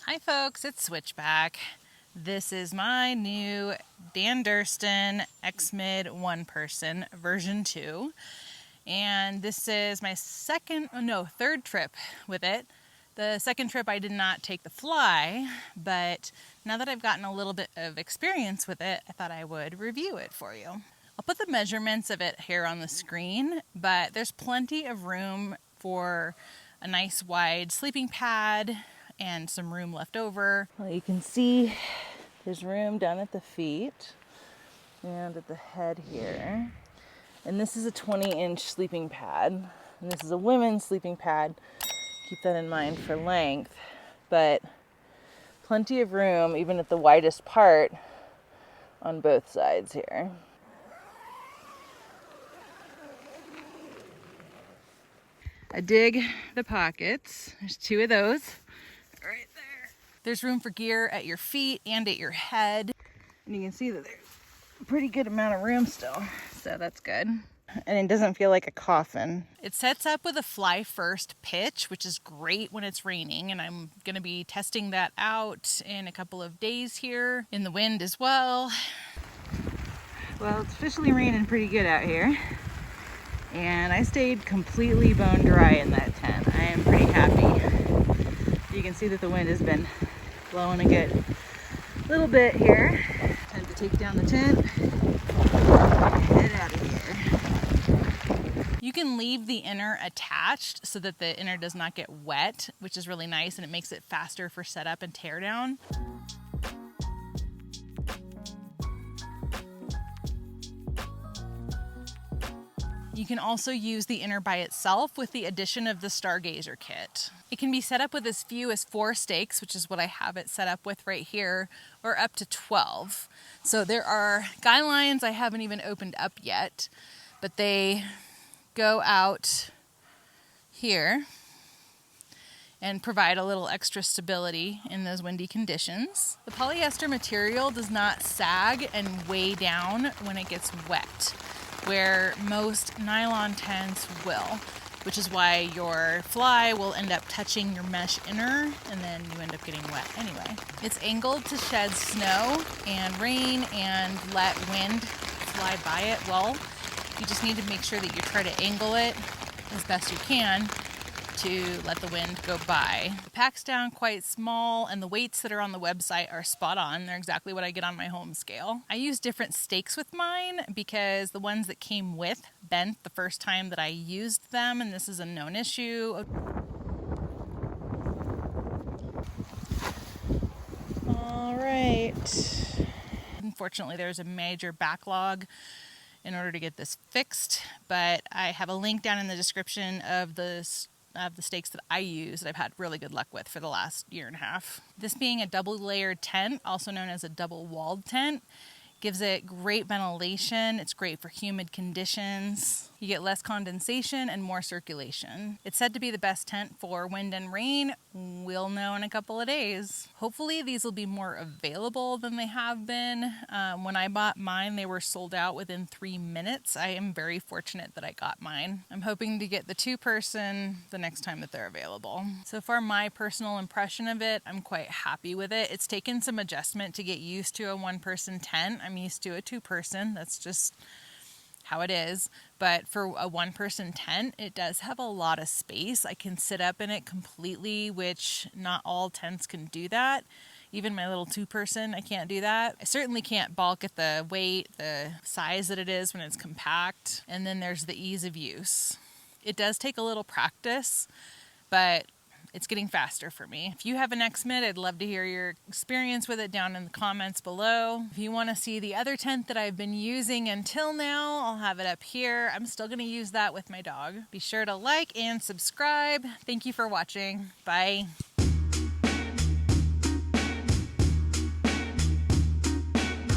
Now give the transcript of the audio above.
Hi folks, it's Switchback. This is my new Durston X-Mid one-person version 2. And this is my third trip with it. The second trip I did not take the fly, but now that I've gotten a little bit of experience with it, I thought I would review it for you. I'll put the measurements of it here on the screen, but there's plenty of room for a nice wide sleeping pad and some room left over. Well, you can see there's room down at the feet and at the head here. And this is a 20-inch sleeping pad. And this is a women's sleeping pad. Keep that in mind for length. But plenty of room, even at the widest part, on both sides here. I dig the pockets. There's 2 of those right there. There's room for gear at your feet and at your head. And you can see that there's a pretty good amount of room still, so that's good. And it doesn't feel like a coffin. It sets up with a fly first pitch, which is great when it's raining, and I'm gonna be testing that out in a couple of days here, in the wind as well. Well, it's officially raining pretty good out here. And I stayed completely bone dry in that tent. I am pretty happy. You can see that the wind has been blowing a good little bit here. Time to take down the tent and head out of here. You can leave the inner attached so that the inner does not get wet, which is really nice, and it makes it faster for setup and tear down. You can also use the inner by itself with the addition of the Stargazer kit. It can be set up with as few as 4 stakes, which is what I have it set up with right here, or up to 12. So there are guidelines I haven't even opened up yet, but they go out here and provide a little extra stability in those windy conditions. The polyester material does not sag and weigh down when it gets wet, where most nylon tents will, which is why your fly will end up touching your mesh inner and then you end up getting wet anyway. It's angled to shed snow and rain and let wind fly by it well. You just need to make sure that you try to angle it as best you can to let the wind go by. The pack's down quite small, and the weights that are on the website are spot on. They're exactly what I get on my home scale. I use different stakes with mine because the ones that came with bent the first time that I used them, and this is a known issue. All right. Unfortunately, there's a major backlog in order to get this fixed, but I have a link down in the description of the stakes that I use that I've had really good luck with for the last year and a half. This being a double layered tent, also known as a double walled tent, gives it great ventilation. It's great for humid conditions. You get less condensation and more circulation. It's said to be the best tent for wind and rain. We'll know in a couple of days. Hopefully these will be more available than they have been. When I bought mine, they were sold out within 3 minutes. I am very fortunate that I got mine. I'm hoping to get the 2-person the next time that they're available. So far, my personal impression of it, I'm quite happy with it. It's taken some adjustment to get used to a 1-person tent. I'm used to a 2-person. That's just how it is. But for a 1-person tent, it does have a lot of space. I can sit up in it completely, which not all tents can do that. Even my little 2-person, I can't do that. I certainly can't balk at the weight, the size that it is when it's compact. And then there's the ease of use. It does take a little practice, but it's getting faster for me. If you have an XMid, I'd love to hear your experience with it down in the comments below. If you want to see the other tent that I've been using until now, I'll have it up here. I'm still going to use that with my dog. Be sure to like and subscribe. Thank you for watching. Bye.